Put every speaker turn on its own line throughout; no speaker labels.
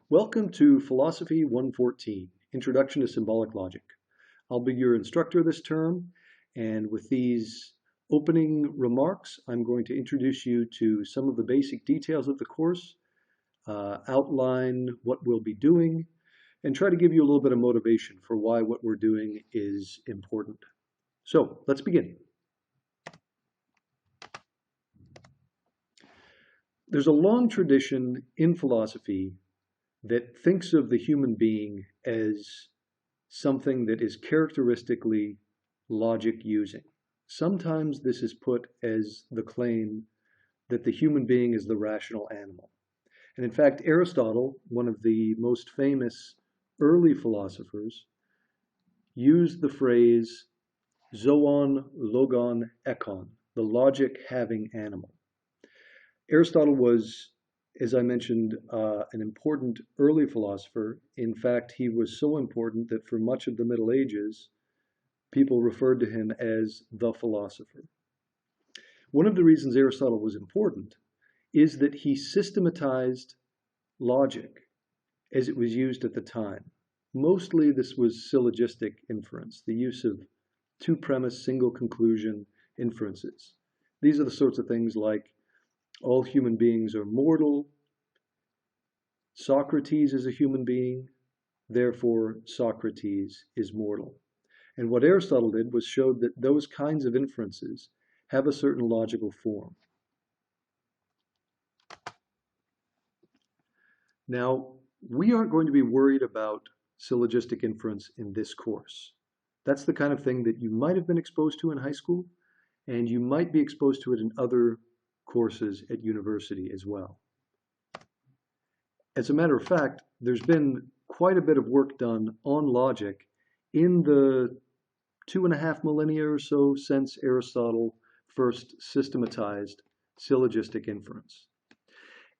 Welcome to Philosophy 114, Introduction to Symbolic Logic. I'll be your instructor this term, and with these opening remarks, I'm going to introduce you to some of the basic details of the course, outline what we'll be doing, and try to give you a little bit of motivation for why what we're doing is important. So, let's begin. There's a long tradition in philosophy that thinks of the human being as something that is characteristically logic using. Sometimes this is put as the claim that the human being is the rational animal. And in fact, Aristotle, one of the most famous early philosophers, used the phrase zoon logon ekon, the logic-having animal. Aristotle was, as I mentioned, an important early philosopher. In fact, he was so important that for much of the Middle Ages, people referred to him as the philosopher. One of the reasons Aristotle was important is that he systematized logic as it was used at the time. Mostly this was syllogistic inference, the use of two-premise, single-conclusion inferences. These are the sorts of things like all human beings are mortal. Socrates is a human being, therefore Socrates is mortal. And what Aristotle did was showed that those kinds of inferences have a certain logical form. Now, we aren't going to be worried about syllogistic inference in this course. That's the kind of thing that you might have been exposed to in high school, and you might be exposed to it in other courses at university as well. As a matter of fact, there's been quite a bit of work done on logic in the 2.5 millennia or so since Aristotle first systematized syllogistic inference.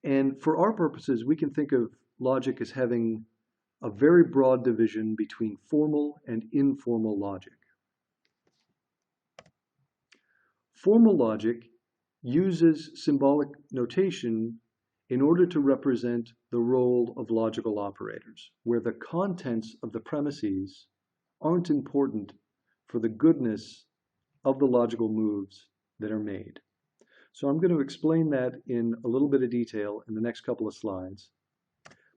And for our purposes, we can think of logic as having a very broad division between formal and informal logic. Formal logic uses symbolic notation in order to represent the role of logical operators, where the contents of the premises aren't important for the goodness of the logical moves that are made. So I'm going to explain that in a little bit of detail in the next couple of slides.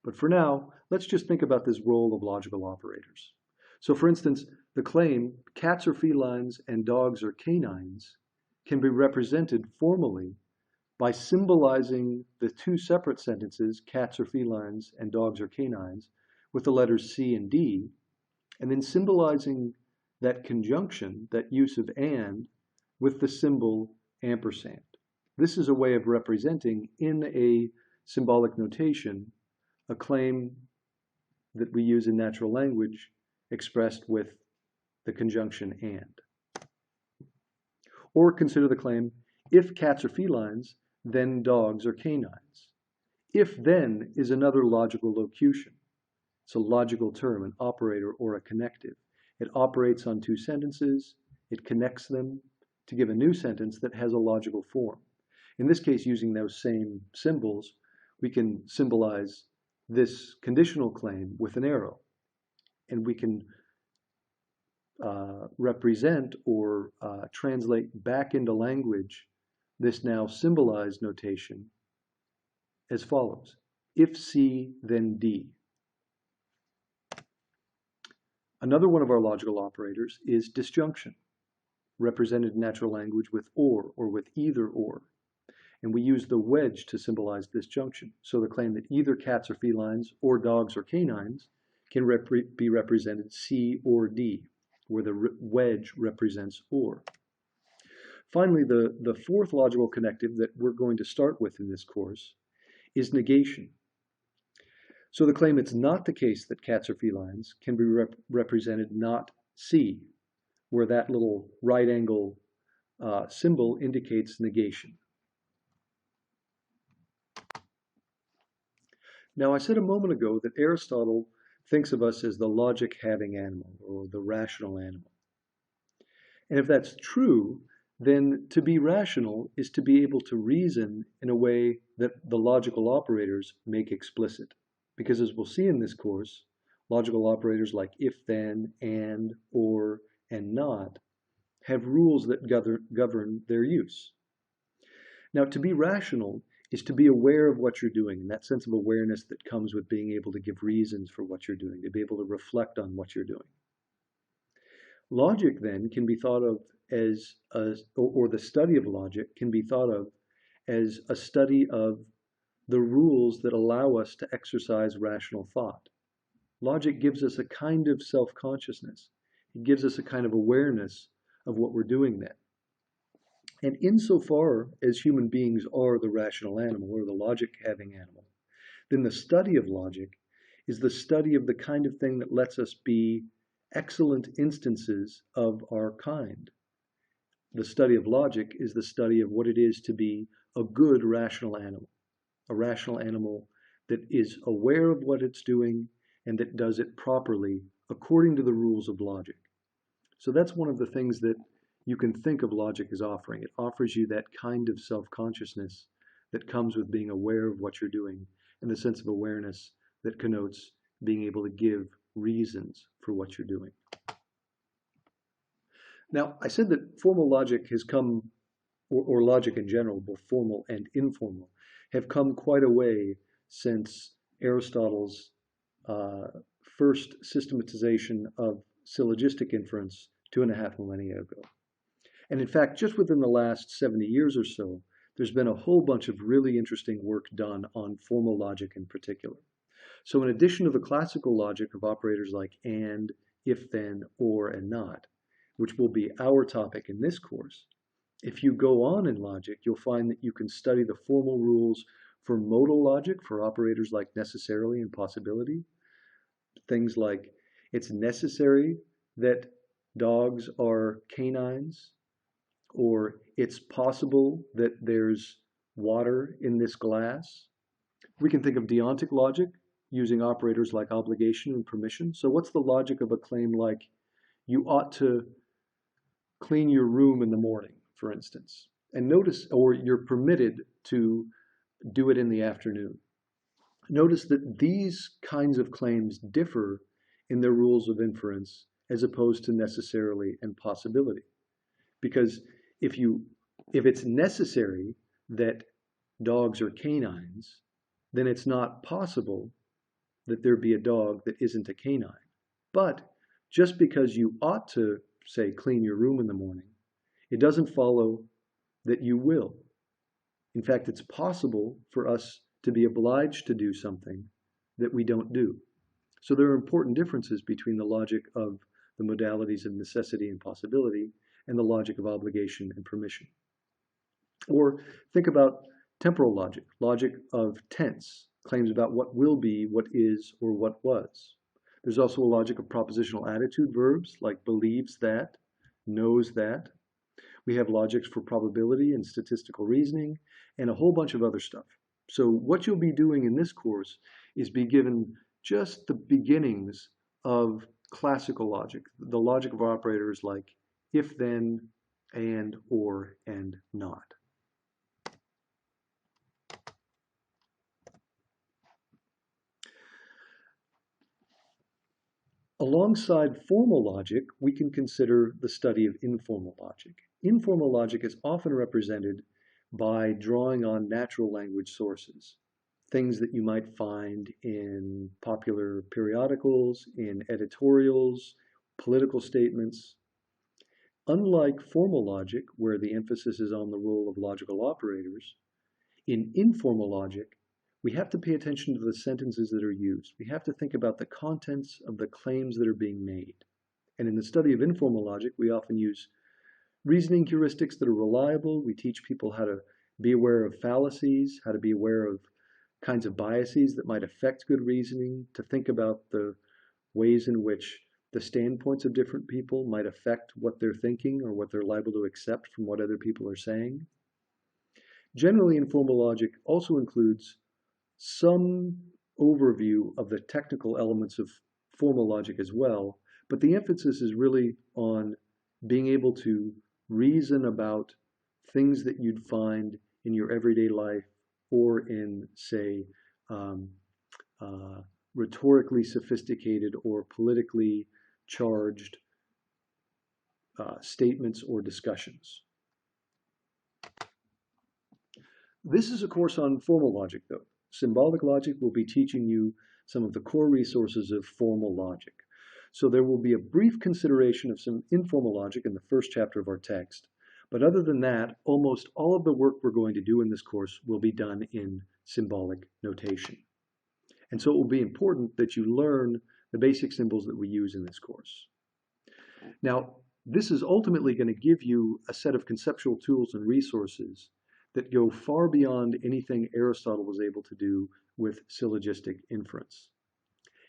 But for now, let's just think about this role of logical operators. So for instance, the claim, cats are felines and dogs are canines, can be represented formally by symbolizing the two separate sentences, cats are felines and dogs are canines, with the letters C and D, and then symbolizing that conjunction, that use of and, with the symbol ampersand. This is a way of representing in a symbolic notation a claim that we use in natural language expressed with the conjunction and. Or consider the claim, if cats are felines, then dogs are canines. If then is another logical locution. It's a logical term, an operator or a connective. It operates on two sentences. It connects them to give a new sentence that has a logical form. In this case, using those same symbols, we can symbolize this conditional claim with an arrow. And we can represent or translate back into language this now symbolized notation as follows. If C, then D. Another one of our logical operators is disjunction, represented in natural language with or with either or. And we use the wedge to symbolize disjunction. So the claim that either cats are felines or dogs are canines can be represented C or D, where the wedge represents or. Finally, the fourth logical connective that we're going to start with in this course is negation. So the claim it's not the case that cats are felines can be represented not C, where that little right angle symbol indicates negation. Now, I said a moment ago that Aristotle thinks of us as the logic-having animal, or the rational animal. And if that's true, then to be rational is to be able to reason in a way that the logical operators make explicit. Because as we'll see in this course, logical operators like if, then, and, or, and not have rules that govern their use. Now, to be rational is to be aware of what you're doing, and that sense of awareness that comes with being able to give reasons for what you're doing, to be able to reflect on what you're doing. Logic, then, can be thought of as, or the study of logic can be thought of as a study of the rules that allow us to exercise rational thought. Logic gives us a kind of self-consciousness. It gives us a kind of awareness of what we're doing then. And insofar as human beings are the rational animal, or the logic-having animal, then the study of logic is the study of the kind of thing that lets us be excellent instances of our kind. The study of logic is the study of what it is to be a good rational animal, a rational animal that is aware of what it's doing and that does it properly according to the rules of logic. So that's one of the things that you can think of logic as offering. It offers you that kind of self-consciousness that comes with being aware of what you're doing and the sense of awareness that connotes being able to give reasons for what you're doing. Now, I said that formal logic has come, or logic in general, both formal and informal, have come quite a way since Aristotle's first systematization of syllogistic inference 2.5 millennia ago. And in fact, just within the last 70 years or so, there's been a whole bunch of really interesting work done on formal logic in particular. So in addition to the classical logic of operators like and, if, then, or, and not, which will be our topic in this course, if you go on in logic, you'll find that you can study the formal rules for modal logic for operators like necessarily and possibility. Things like it's necessary that dogs are canines, or it's possible that there's water in this glass. We can think of deontic logic using operators like obligation and permission. So what's the logic of a claim like you ought to clean your room in the morning, for instance? And notice, or you're permitted to do it in the afternoon. Notice that these kinds of claims differ in their rules of inference as opposed to necessarily and possibility. Because if it's necessary that dogs are canines, then it's not possible that there be a dog that isn't a canine. But just because you ought to, say, clean your room in the morning, it doesn't follow that you will. In fact, it's possible for us to be obliged to do something that we don't do. So there are important differences between the logic of the modalities of necessity and possibility and the logic of obligation and permission. Or think about temporal logic, logic of tense, claims about what will be, what is, or what was. There's also a logic of propositional attitude verbs like believes that, knows that. We have logics for probability and statistical reasoning and a whole bunch of other stuff. So what you'll be doing in this course is be given just the beginnings of classical logic, the logic of operators like if, then, and, or, and not. Alongside formal logic, we can consider the study of informal logic. Informal logic is often represented by drawing on natural language sources, things that you might find in popular periodicals, in editorials, political statements. Unlike formal logic, where the emphasis is on the role of logical operators, in informal logic, we have to pay attention to the sentences that are used. We have to think about the contents of the claims that are being made. And in the study of informal logic, we often use reasoning heuristics that are reliable. We teach people how to be aware of fallacies, how to be aware of kinds of biases that might affect good reasoning, to think about the ways in which the standpoints of different people might affect what they're thinking or what they're liable to accept from what other people are saying. Generally, informal logic also includes some overview of the technical elements of formal logic as well, but the emphasis is really on being able to reason about things that you'd find in your everyday life or in, say, rhetorically sophisticated or politically charged statements or discussions. This is a course on formal logic, though. Symbolic logic will be teaching you some of the core resources of formal logic. So there will be a brief consideration of some informal logic in the first chapter of our text. But other than that, almost all of the work we're going to do in this course will be done in symbolic notation. And so it will be important that you learn the basic symbols that we use in this course. Now, this is ultimately going to give you a set of conceptual tools and resources that go far beyond anything Aristotle was able to do with syllogistic inference.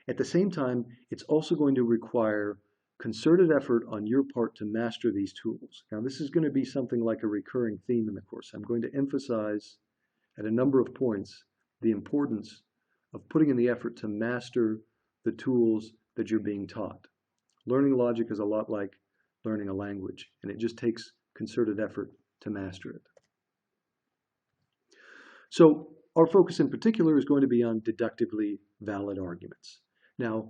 At the same time, it's also going to require concerted effort on your part to master these tools. Now, this is going to be something like a recurring theme in the course. I'm going to emphasize at a number of points the importance of putting in the effort to master the tools that you're being taught. Learning logic is a lot like learning a language, and it just takes concerted effort to master it. So our focus in particular is going to be on deductively valid arguments. Now,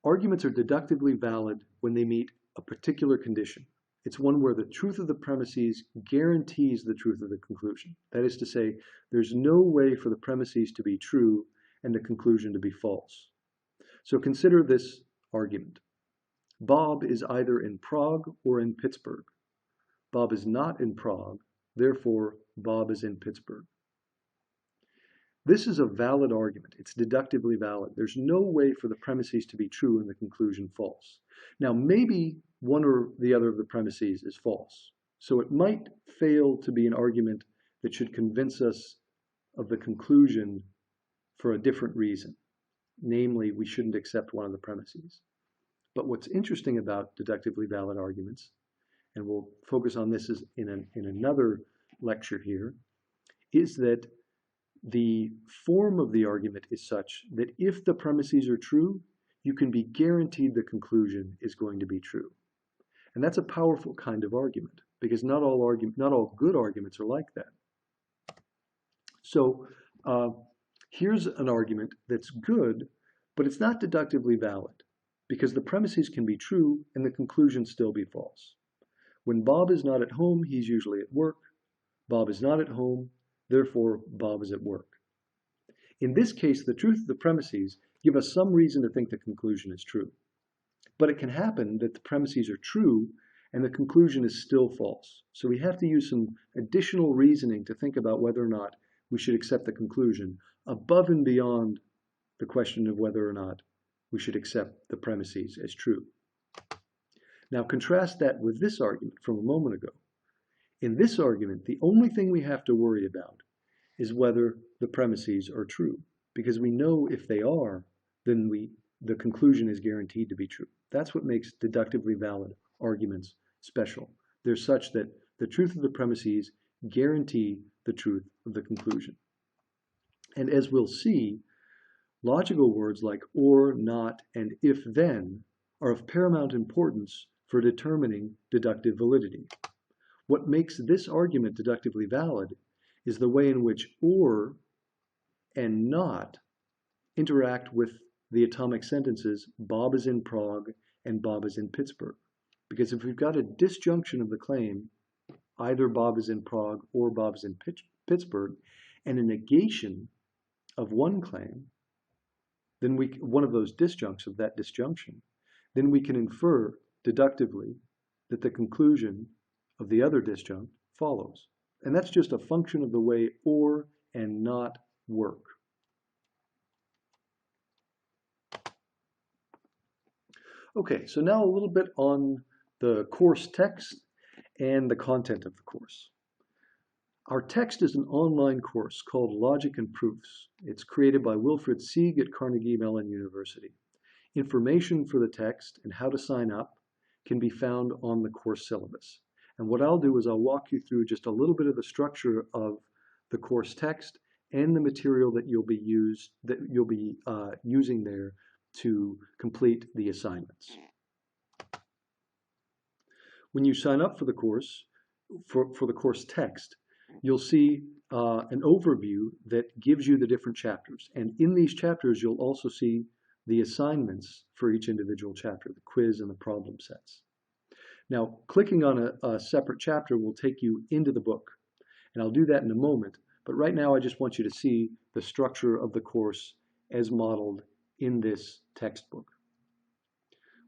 arguments are deductively valid when they meet a particular condition. It's one where the truth of the premises guarantees the truth of the conclusion. That is to say, there's no way for the premises to be true and the conclusion to be false. So consider this argument. Bob is either in Prague or in Pittsburgh. Bob is not in Prague, therefore Bob is in Pittsburgh. This is a valid argument. It's deductively valid. There's no way for the premises to be true and the conclusion false. Now, maybe one or the other of the premises is false. So it might fail to be an argument that should convince us of the conclusion for a different reason. Namely, we shouldn't accept one of the premises. But what's interesting about deductively valid arguments, and we'll focus on this in another lecture here, is that the form of the argument is such that if the premises are true, you can be guaranteed the conclusion is going to be true. And that's a powerful kind of argument, because not all good arguments are like that. So here's an argument that's good, but it's not deductively valid, because the premises can be true and the conclusion still be false. When Bob is not at home, he's usually at work. Bob is not at home, therefore Bob is at work. In this case, the truth of the premises give us some reason to think the conclusion is true. But it can happen that the premises are true and the conclusion is still false. So we have to use some additional reasoning to think about whether or not we should accept the conclusion above and beyond the question of whether or not we should accept the premises as true. Now contrast that with this argument from a moment ago. In this argument, the only thing we have to worry about is whether the premises are true, because we know if they are, then the conclusion is guaranteed to be true. That's what makes deductively valid arguments special. They're such that the truth of the premises guarantee the truth of the conclusion. And as we'll see, logical words like or, not, and if then are of paramount importance for determining deductive validity. What makes this argument deductively valid is the way in which or and not interact with the atomic sentences Bob is in Prague and Bob is in Pittsburgh. Because if we've got a disjunction of the claim, either Bob is in Prague or Bob is in Pittsburgh, and a negation of one claim, then one of those disjuncts of that disjunction, then we can infer deductively that the conclusion of the other disjunct follows. And that's just a function of the way or and not work. Okay, so now a little bit on the course text and the content of the course. Our text is an online course called Logic and Proofs. It's created by Wilfred Sieg at Carnegie Mellon University. Information for the text and how to sign up can be found on the course syllabus. And what I'll do is I'll walk you through just a little bit of the structure of the course text and the material that you'll be using there to complete the assignments. When you sign up for the course, for the course text, you'll see an overview that gives you the different chapters. And in these chapters, you'll also see the assignments for each individual chapter, the quiz and the problem sets. Now, clicking on a separate chapter will take you into the book, and I'll do that in a moment. But right now, I just want you to see the structure of the course as modeled in this textbook.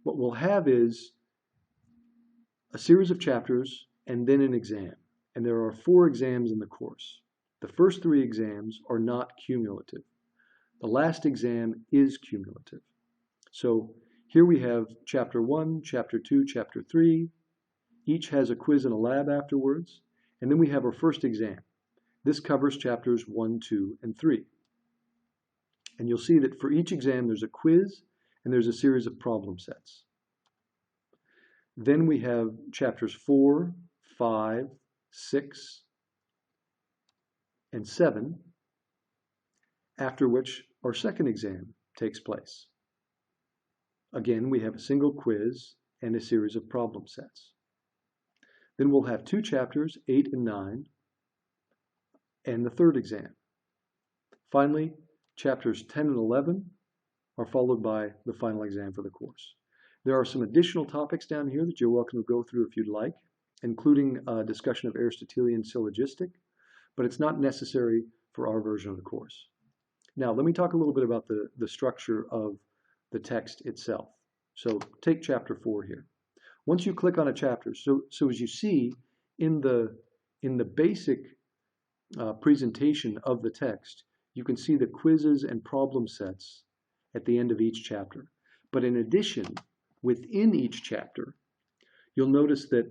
What we'll have is a series of chapters and then an exam. And there are 4 exams in the course. The first 3 exams are not cumulative. The last exam is cumulative. So here we have Chapter 1, Chapter 2, Chapter 3. Each has a quiz and a lab afterwards. And then we have our first exam. This covers Chapters 1, 2, and 3. And you'll see that for each exam there's a quiz and there's a series of problem sets. Then we have Chapters 4, 5, 6, and 7, after which our second exam takes place. Again, we have a single quiz and a series of problem sets. Then we'll have 2 chapters, 8 and 9, and the third exam. Finally, chapters 10 and 11 are followed by the final exam for the course. There are some additional topics down here that you're welcome to go through if you'd like, including a discussion of Aristotelian syllogistic, but it's not necessary for our version of the course. Now, let me talk a little bit about the structure of the text itself. So take chapter 4 here. Once you click on a chapter, so as you see in the basic presentation of the text, you can see the quizzes and problem sets at the end of each chapter. But in addition, within each chapter, you'll notice that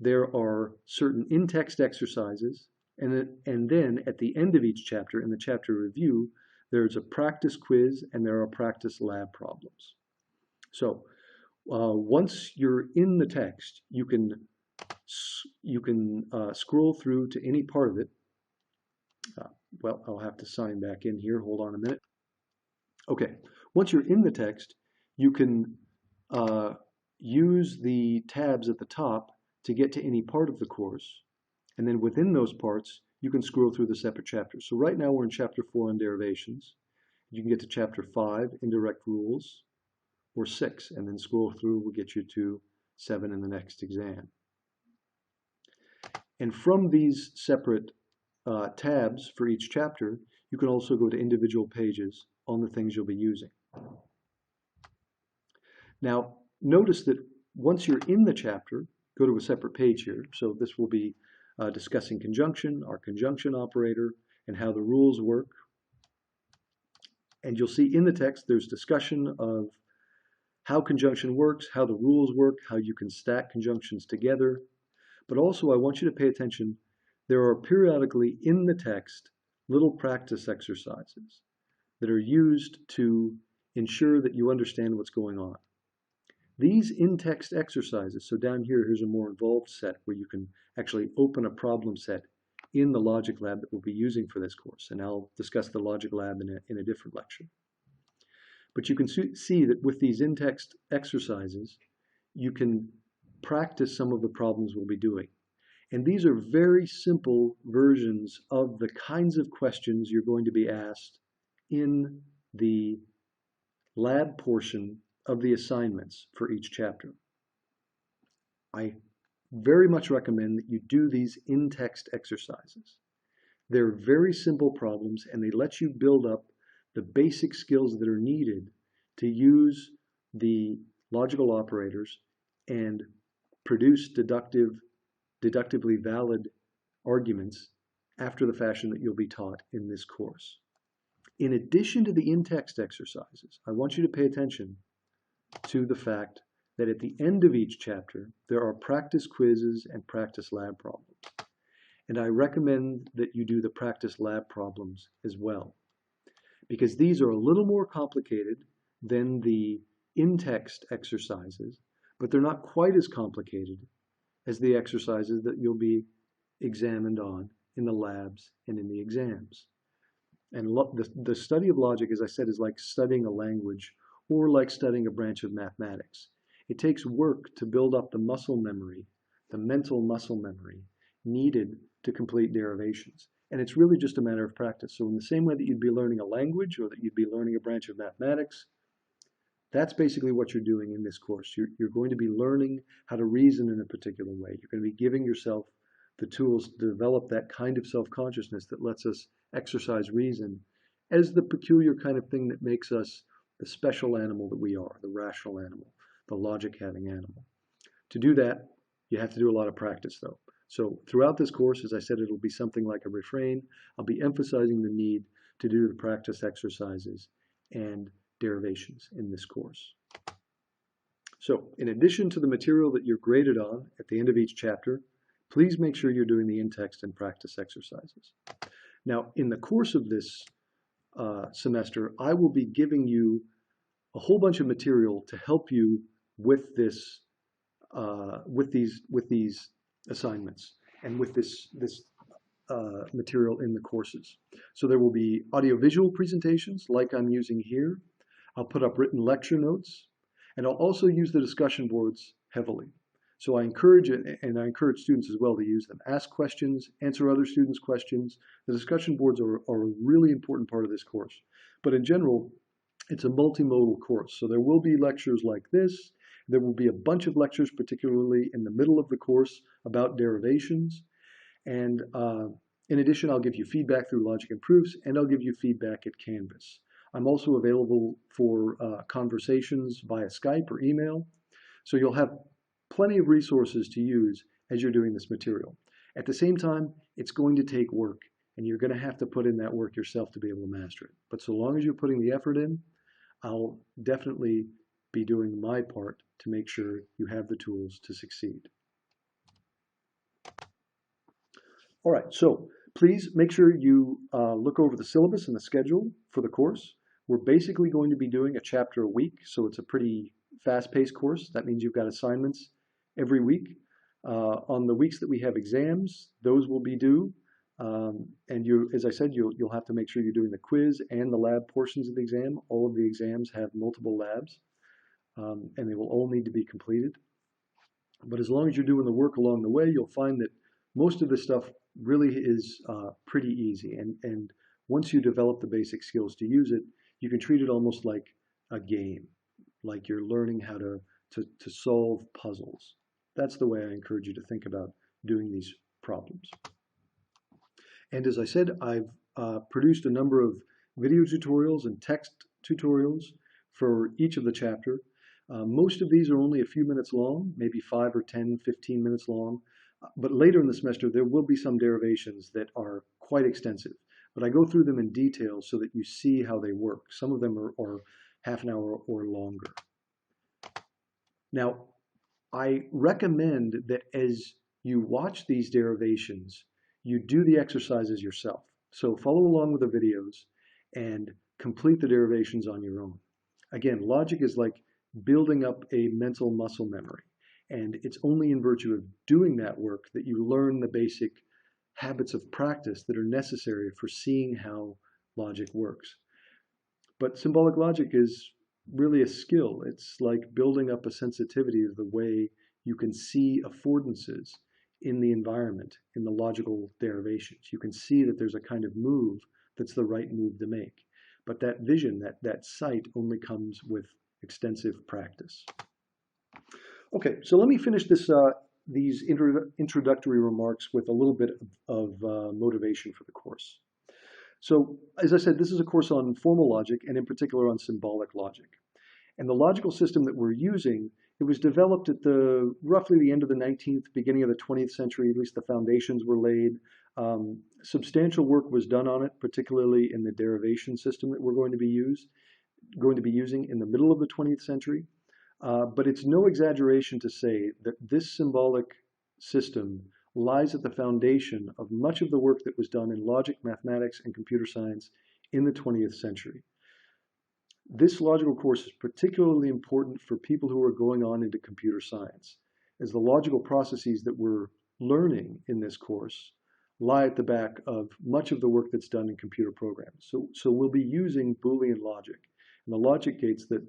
there are certain in-text exercises, and then at the end of each chapter, in the chapter review, there's a practice quiz and there are practice lab problems. So once you're in the text, you can scroll through to any part of it. Well, I'll have to sign back in here. Hold on a minute. Okay, once you're in the text, you can use the tabs at the top to get to any part of the course. And then within those parts, you can scroll through the separate chapters. So right now we're in Chapter 4 on derivations. You can get to Chapter 5, indirect rules, or 6, and then scroll through will get you to 7 in the next exam. And from these separate tabs for each chapter, you can also go to individual pages on the things you'll be using. Now, notice that once you're in the chapter, go to a separate page here. So this will be discussing conjunction, our conjunction operator, and how the rules work. And you'll see in the text there's discussion of how conjunction works, how the rules work, how you can stack conjunctions together. But also I want you to pay attention, there are periodically in the text little practice exercises that are used to ensure that you understand what's going on. These in-text exercises, so down here, here's a more involved set where you can actually open a problem set in the logic lab that we'll be using for this course. And I'll discuss the logic lab in a different lecture. But you can see that with these in-text exercises, you can practice some of the problems we'll be doing. And these are very simple versions of the kinds of questions you're going to be asked in the lab portion of the assignments for each chapter. I very much recommend that you do these in-text exercises. They're very simple problems and they let you build up the basic skills that are needed to use the logical operators and produce deductively valid arguments after the fashion that you'll be taught in this course. In addition to the in-text exercises, I want you to pay attention to the fact that at the end of each chapter, there are practice quizzes and practice lab problems. And I recommend that you do the practice lab problems as well, because these are a little more complicated than the in-text exercises, but they're not quite as complicated as the exercises that you'll be examined on in the labs and in the exams. And the study of logic, as I said, is like studying a language or like studying a branch of mathematics. It takes work to build up the muscle memory, the mental muscle memory needed to complete derivations. And it's really just a matter of practice. So in the same way that you'd be learning a language or that you'd be learning a branch of mathematics, that's basically what you're doing in this course. You're going to be learning how to reason in a particular way. You're going to be giving yourself the tools to develop that kind of self-consciousness that lets us exercise reason as the peculiar kind of thing that makes us the special animal that we are, the rational animal, the logic-having animal. To do that, you have to do a lot of practice, though. So throughout this course, as I said, it'll be something like a refrain. I'll be emphasizing the need to do the practice exercises and derivations in this course. So in addition to the material that you're graded on at the end of each chapter, please make sure you're doing the in-text and practice exercises. Now, in the course of this semester, I will be giving you a whole bunch of material to help you with this, with these assignments and with this material in the courses. So there will be audiovisual presentations like I'm using here. I'll put up written lecture notes, and I'll also use the discussion boards heavily. So I encourage it, and I encourage students as well to use them. Ask questions, answer other students' questions. The discussion boards are a really important part of this course. But in general, it's a multimodal course. So there will be lectures like this. There will be a bunch of lectures, particularly in the middle of the course, about derivations. And in addition, I'll give you feedback through Logic and Proofs, and I'll give you feedback at Canvas. I'm also available for conversations via Skype or email. So you'll have plenty of resources to use as you're doing this material. At the same time, it's going to take work, and you're going to have to put in that work yourself to be able to master it. But so long as you're putting the effort in, I'll definitely be doing my part to make sure you have the tools to succeed. All right, so please make sure you look over the syllabus and the schedule for the course. We're basically going to be doing a chapter a week, so it's a pretty fast-paced course. That means you've got assignments every week. On the weeks that we have exams, those will be due. And as I said, you'll have to make sure you're doing the quiz and the lab portions of the exam. All of the exams have multiple labs, and they will all need to be completed. But as long as you're doing the work along the way, you'll find that most of this stuff really is pretty easy. And once you develop the basic skills to use it, you can treat it almost like a game, like you're learning how to solve puzzles. That's the way I encourage you to think about doing these problems. And as I said, I've produced a number of video tutorials and text tutorials for each of the chapter. Most of these are only a few minutes long, maybe 5 or 10, 15 minutes long. But later in the semester, there will be some derivations that are quite extensive. But I go through them in detail so that you see how they work. Some of them are half an hour or longer. Now, I recommend that as you watch these derivations, you do the exercises yourself. So follow along with the videos and complete the derivations on your own. Again, logic is like building up a mental muscle memory. And it's only in virtue of doing that work that you learn the basic habits of practice that are necessary for seeing how logic works. But symbolic logic is really a skill. It's like building up a sensitivity of the way you can see affordances in the environment, in the logical derivations. You can see that there's a kind of move that's the right move to make. But that vision, that sight, only comes with extensive practice. Okay, so let me finish these introductory remarks with a little bit of motivation for the course. So, as I said, this is a course on formal logic, and in particular on symbolic logic. And the logical system that we're using, it was developed at roughly the end of the 19th, beginning of the 20th century. At least the foundations were laid. Substantial work was done on it, particularly in the derivation system that we're going to be using in the middle of the 20th century. But it's no exaggeration to say that this symbolic system lies at the foundation of much of the work that was done in logic, mathematics, and computer science in the 20th century. This logical course is particularly important for people who are going on into computer science, as the logical processes that we're learning in this course lie at the back of much of the work that's done in computer programs. So we'll be using Boolean logic, and the logic gates that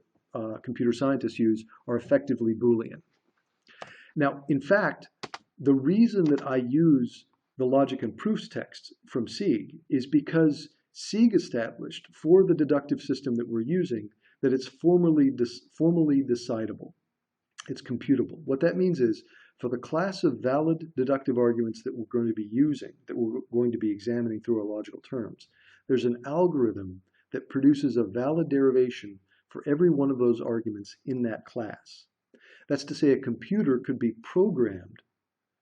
computer scientists use are effectively Boolean. Now, in fact, the reason that I use the logic and proofs text from Sieg is because Sieg established for the deductive system that we're using that it's formally decidable. It's computable. What that means is for the class of valid deductive arguments that we're going to be using, that we're going to be examining through our logical terms, there's an algorithm that produces a valid derivation for every one of those arguments in that class. That's to say a computer could be programmed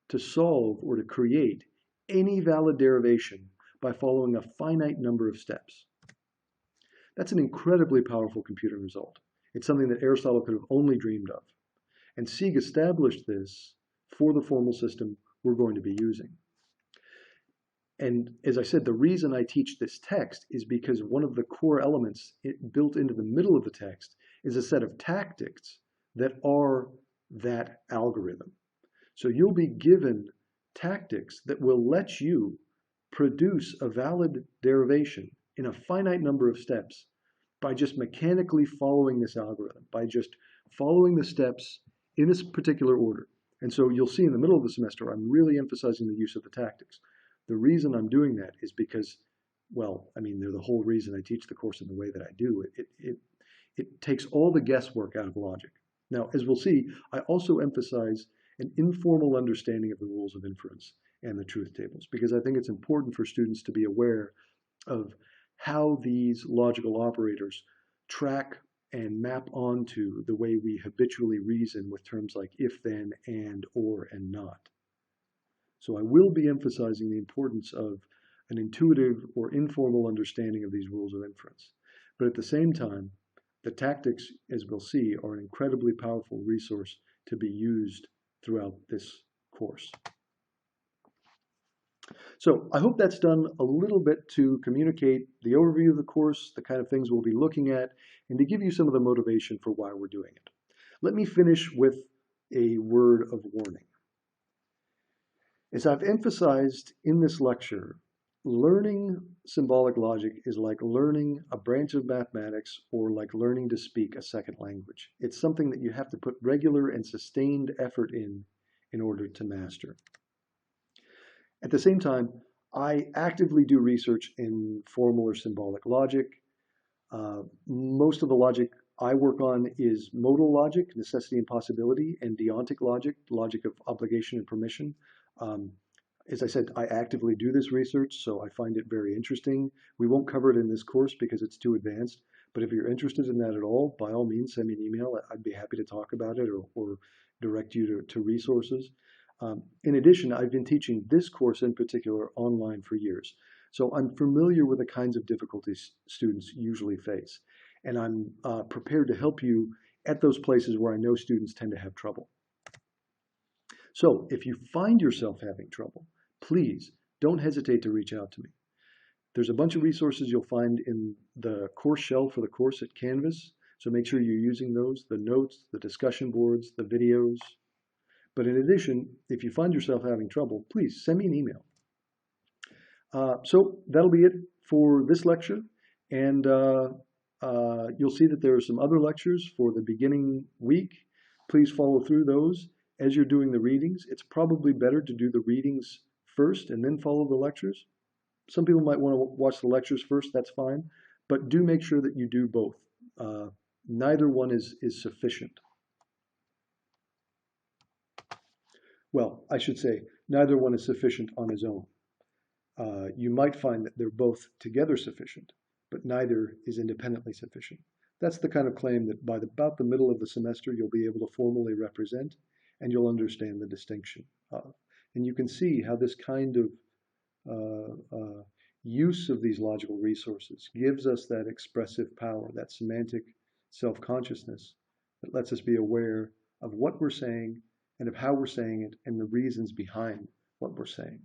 to solve or to create any valid derivation by following a finite number of steps. That's an incredibly powerful computing result. It's something that Aristotle could have only dreamed of. And Sieg established this for the formal system we're going to be using. And as I said, the reason I teach this text is because one of the core elements built into the middle of the text is a set of tactics that are that algorithm. So you'll be given tactics that will let you produce a valid derivation in a finite number of steps by just mechanically following this algorithm, by just following the steps in this particular order. And so you'll see in the middle of the semester, I'm really emphasizing the use of the tactics. The reason I'm doing that is because, well, I mean, they're the whole reason I teach the course in the way that I do. It takes all the guesswork out of logic. Now, as we'll see, I also emphasize an informal understanding of the rules of inference and the truth tables, because I think it's important for students to be aware of how these logical operators track and map onto the way we habitually reason with terms like if, then, and, or, and not. So I will be emphasizing the importance of an intuitive or informal understanding of these rules of inference. But at the same time, the tactics, as we'll see, are an incredibly powerful resource to be used throughout this course. So I hope that's done a little bit to communicate the overview of the course, the kind of things we'll be looking at, and to give you some of the motivation for why we're doing it. Let me finish with a word of warning. As I've emphasized in this lecture, learning symbolic logic is like learning a branch of mathematics or like learning to speak a second language. It's something that you have to put regular and sustained effort in order to master. At the same time, I actively do research in formal or symbolic logic. Most of the logic I work on is modal logic, necessity and possibility, and deontic logic, logic of obligation and permission. As I said, I actively do this research, so I find it very interesting. We won't cover it in this course because it's too advanced, but if you're interested in that at all, by all means, send me an email. I'd be happy to talk about it or direct you to resources. In addition, I've been teaching this course in particular online for years, so I'm familiar with the kinds of difficulties students usually face, and I'm prepared to help you at those places where I know students tend to have trouble. So if you find yourself having trouble, please don't hesitate to reach out to me. There's a bunch of resources you'll find in the course shell for the course at Canvas, so make sure you're using those, the notes, the discussion boards, the videos. But in addition, if you find yourself having trouble, please send me an email. So that'll be it for this lecture, and you'll see that there are some other lectures for the beginning week. Please follow through those as you're doing the readings. It's probably better to do the readings first and then follow the lectures. Some people might want to watch the lectures first, that's fine, but do make sure that you do both. Neither one is sufficient. Well, I should say, neither one is sufficient on its own. You might find that they're both together sufficient, but neither is independently sufficient. That's the kind of claim that by about the middle of the semester, you'll be able to formally represent, and you'll understand the distinction of. And you can see how this kind of use of these logical resources gives us that expressive power, that semantic self-consciousness that lets us be aware of what we're saying and of how we're saying it and the reasons behind what we're saying.